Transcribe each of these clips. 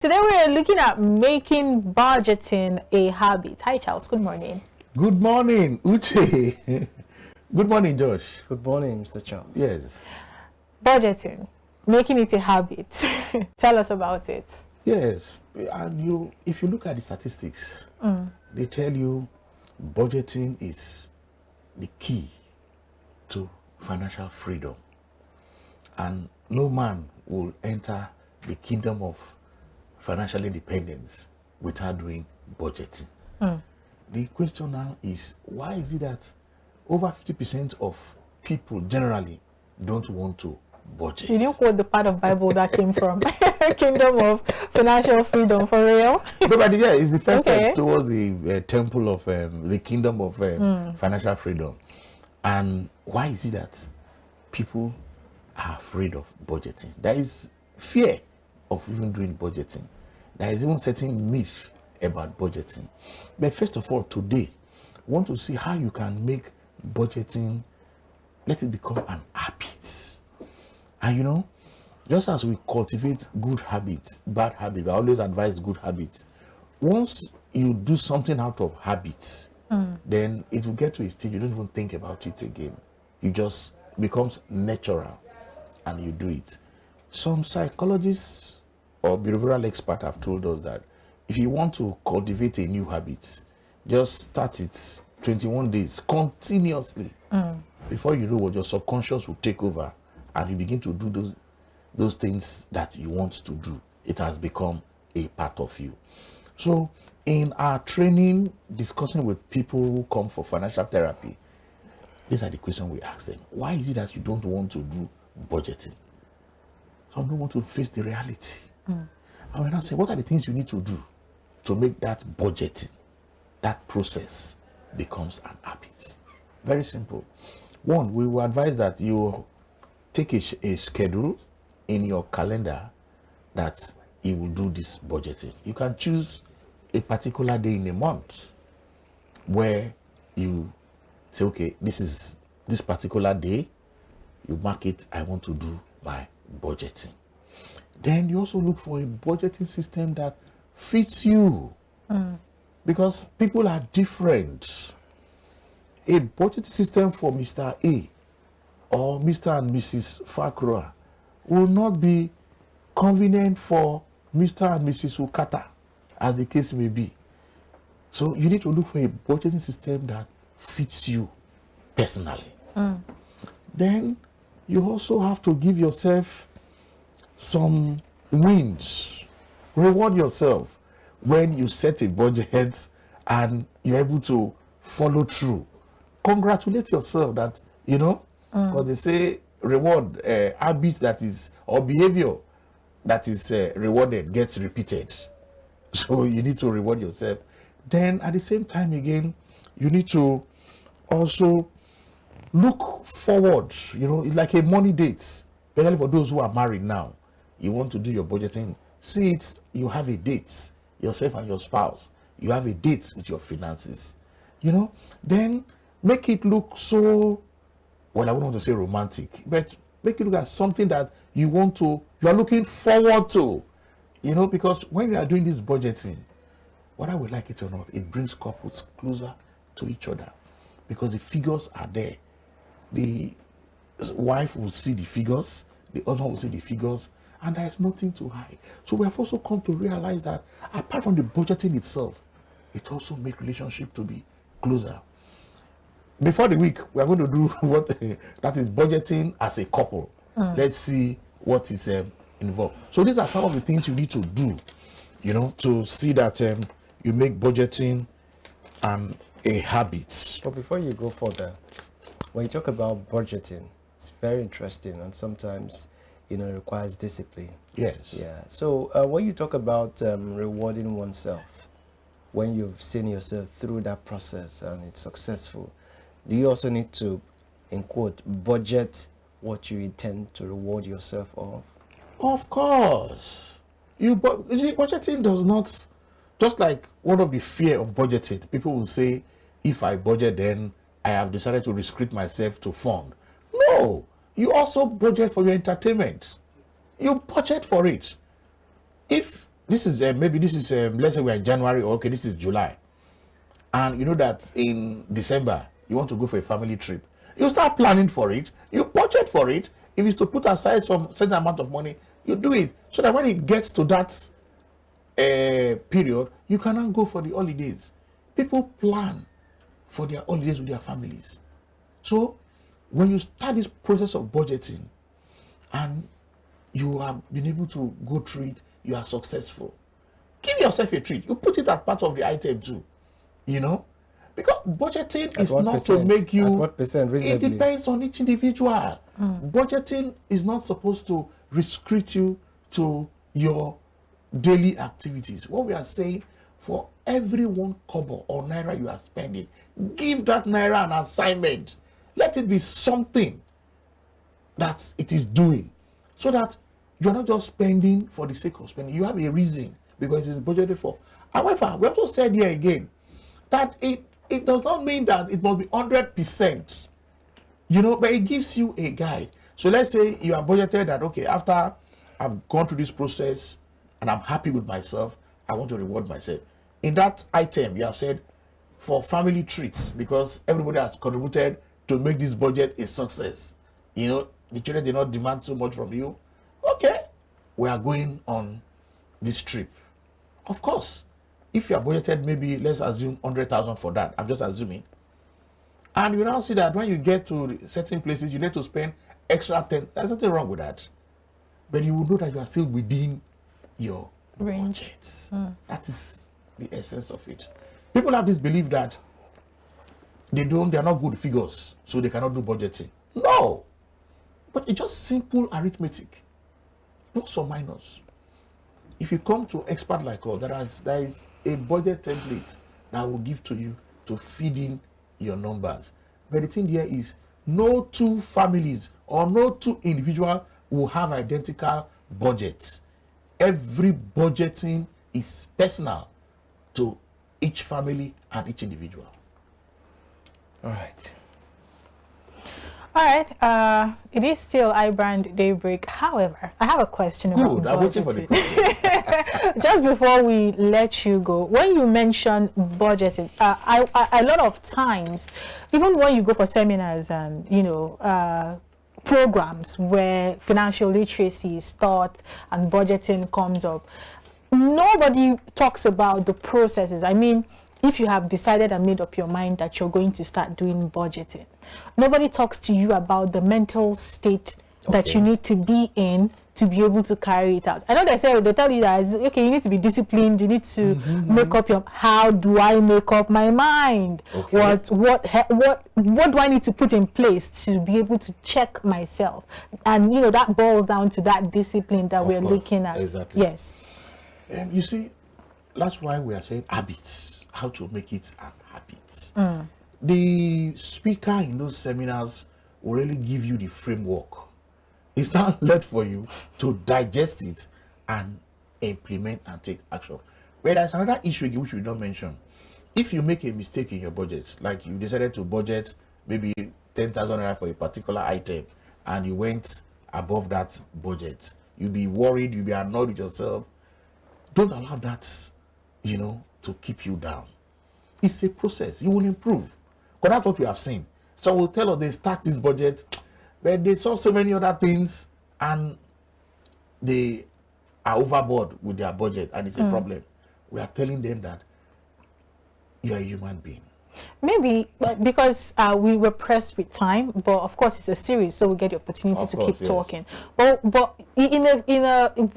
Today we are looking at making budgeting a habit. Hi Charles, good morning. Good morning, Uche. Good morning, Josh. Good morning, Mr. Charles. Yes. Budgeting, making it a habit. Tell us about it. Yes. And if you look at the statistics, they tell you budgeting is the key to financial freedom. And no man will enter the kingdom of financial independence without doing budgeting. The question now is, why is it that over 50% of people generally don't want to budget? Did you quote the part of Bible that came from kingdom of financial freedom for real? No, but yeah, it's the first Okay. step towards the temple of the kingdom of financial freedom. And why is it that people are afraid of budgeting? There is fear of even doing budgeting. There is even certain myth about budgeting. But first of all, today, we want to see how you can make budgeting, let it become an habit. And just as we cultivate good habits, bad habits, I always advise good habits. Once you do something out of habits, then it will get to a stage you don't even think about it again. You just becomes natural and you do it. Some psychologists or behavioral experts have told us that if you want to cultivate a new habit, just start it 21 days continuously. Before you know what, your subconscious will take over and you begin to do those things that you want to do. It has become a part of you. So in our training, discussing with people who come for financial therapy, these are the questions we ask them. Why is it that you don't want to do budgeting? Some don't want to face the reality. And we're now saying, what are the things you need to do to make that budgeting, that process becomes an habit? Very simple. One, we will advise that you take a schedule in your calendar that you will do this budgeting. You can choose a particular day in a month where you say, okay, this particular day, you mark it, I want to do my budgeting. Then you also look for a budgeting system that fits you, because people are different. A budgeting system for Mr. A or Mr. and Mrs. Fakra will not be convenient for Mr. and Mrs. Ukata, as the case may be. So you need to look for a budgeting system that fits you personally. Then you also have to give yourself some wins. Reward yourself when you set a budget and you're able to follow through. Congratulate yourself that, because they say reward, habit that is, or behavior that is rewarded gets repeated. So you need to reward yourself. Then at the same time again, you need to also look forward. It's like a money date, especially for those who are married now. You want to do your budgeting, see it, you have a date, yourself and your spouse. You have a date with your finances. Then make it look so, well, I wouldn't want to say romantic, but make it look at something that you are looking forward to. Because when we are doing this budgeting, whether we like it or not, it brings couples closer to each other because the figures are there. The wife will see the figures, the husband will see the figures, and there is nothing to hide. So we have also come to realize that apart from the budgeting itself, it also makes relationship to be closer. Before the week, we are going to do what that is budgeting as a couple. Let's see what is involved. So these are some of the things you need to do, to see that you make budgeting a habit. But before you go further, when you talk about budgeting, it's very interesting, and sometimes it requires discipline. Yes. Yeah. So when you talk about rewarding oneself, when you've seen yourself through that process and it's successful, do you also need to, in quote, budget what you intend to reward yourself of? Of course. Budgeting does not, just like one of the fear of budgeting, people will say, if I budget, then I have decided to restrict myself to fund. No, you also budget for your entertainment. You budget for it. If this is maybe this is let's say we're in January, or okay, this is July, and you know that in December you want to go for a family trip. You start planning for it, you budget for it. If it's to put aside some certain amount of money, you do it, so that when it gets to that period, you cannot go for the holidays. People plan for their holidays with their families. So when you start this process of budgeting and you have been able to go through it, you are successful. Give yourself a treat. You put it as part of the item too, you know, because budgeting is not to make you. At what percent reasonably? It depends on each individual. Budgeting is not supposed to restrict you to your daily activities. What we are saying, for every 1 kobo or naira you are spending, give that naira an assignment. Let it be something that it is doing, so that you're not just spending for the sake of spending. You have a reason, because it is budgeted for. However, we also said here again that it does not mean that it must be 100%, you know, but it gives you a guide. So let's say you are budgeted that, okay, after I've gone through this process and I'm happy with myself, I want to reward myself. In that item, you have said for family treats, because everybody has contributed to make this budget a success. You know, the children did not demand so much from you. Okay, we are going on this trip. Of course, if you are budgeted, maybe let's assume 100,000 for that. I'm just assuming. And you now see that when you get to certain places, you need to spend extra 10. There's nothing wrong with that. But you will know that you are still within your Range. budget. That is the essence of it. People have this belief that they are not good figures, so they cannot do budgeting. No, but it's just simple arithmetic, plus or minus. If you come to expert like us, there is a budget template that will give to you to feed in your numbers. But the thing here is, no two families or no two individuals will have identical budgets. Every budgeting is personal to each family and each individual. All right. All right. It is still iBrand Daybreak. However, I have a question about Good. I'm waiting for the question. Just before we let you go, when you mention budgeting, a lot of times, even when you go for seminars and programs where financial literacy is taught and budgeting comes up, nobody talks about the processes. I mean, if you have decided and made up your mind that you're going to start doing budgeting, nobody talks to you about the mental state that you need to be in to be able to carry it out. I know they tell you that, okay, you need to be disciplined, you need to make up your, how do I make up my mind? Okay. What do I need to put in place to be able to check myself? And that boils down to that discipline that we're looking at. Exactly. Yes. You see, that's why we are saying habits. How to make it an habit. The speaker in those seminars will really give you the framework. It's not left for you to digest it and implement and take action. But there's another issue which we don't mention. If you make a mistake in your budget, like you decided to budget maybe 10,000 naira for a particular item and you went above that budget, you'll be worried, you'll be annoyed with yourself. Don't allow that, to keep you down. It's a process. You will improve. Because that's what we have seen. So we'll tell us they start this budget, but they saw so many other things and they are overboard with their budget and it's a problem. We are telling them that you are a human being. Maybe because we were pressed with time, but of course it's a series, so we get the opportunity to keep talking. But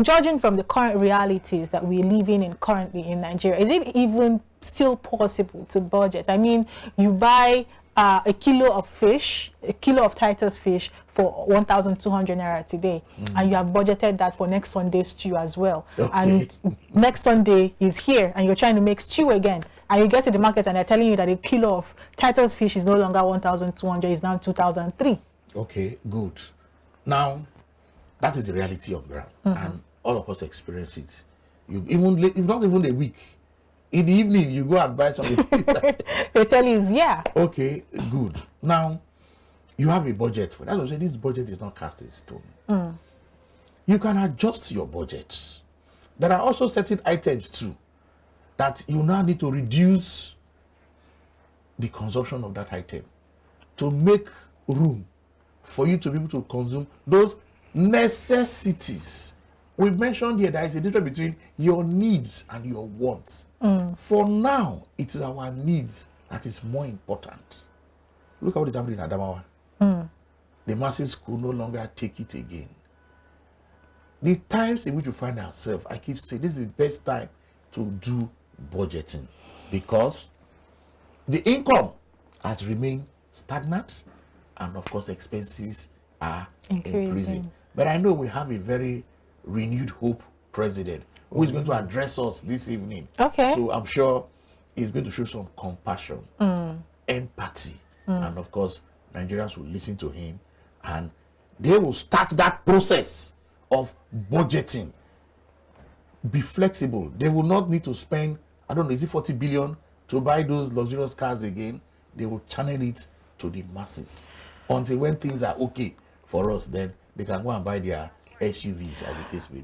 judging from the current realities that we're living in currently in Nigeria, is it even still possible to budget? I mean, you buy a kilo of fish, a kilo of Titus fish for 1,200 naira today, and you have budgeted that for next Sunday's stew as well. Okay. And next Sunday is here, and you're trying to make stew again, and you get to the market and they're telling you that a kilo of Titus fish is no longer 1,200, it's now 2,003. Okay, good. Now, that is the reality on ground, and all of us experience it. If not even a week, in the evening you go and buy something. They tell you, yeah. Okay, good. Now, you have a budget for that. I was saying this budget is not cast in stone. You can adjust your budget there are also certain items too that you now need to reduce the consumption of that item to make room for you to be able to consume those necessities. We've mentioned here there is a difference between your needs and your wants. For now, it is our needs that is more important. Look at what is happening in Adamawa. The masses could no longer take it again. The times in which we find ourselves, I keep saying this is the best time to do budgeting, because the income has remained stagnant, and of course expenses are increasing. But I know we have a very renewed hope president who is going to address us this evening. Okay. So I'm sure he's going to show some compassion, empathy, and of course Nigerians will listen to him, and they will start that process of budgeting. Be flexible. They will not need to spend, I don't know, is it 40 billion to buy those luxurious cars again? They will channel it to the masses until when things are okay for us, then they can go and buy their SUVs, as the case may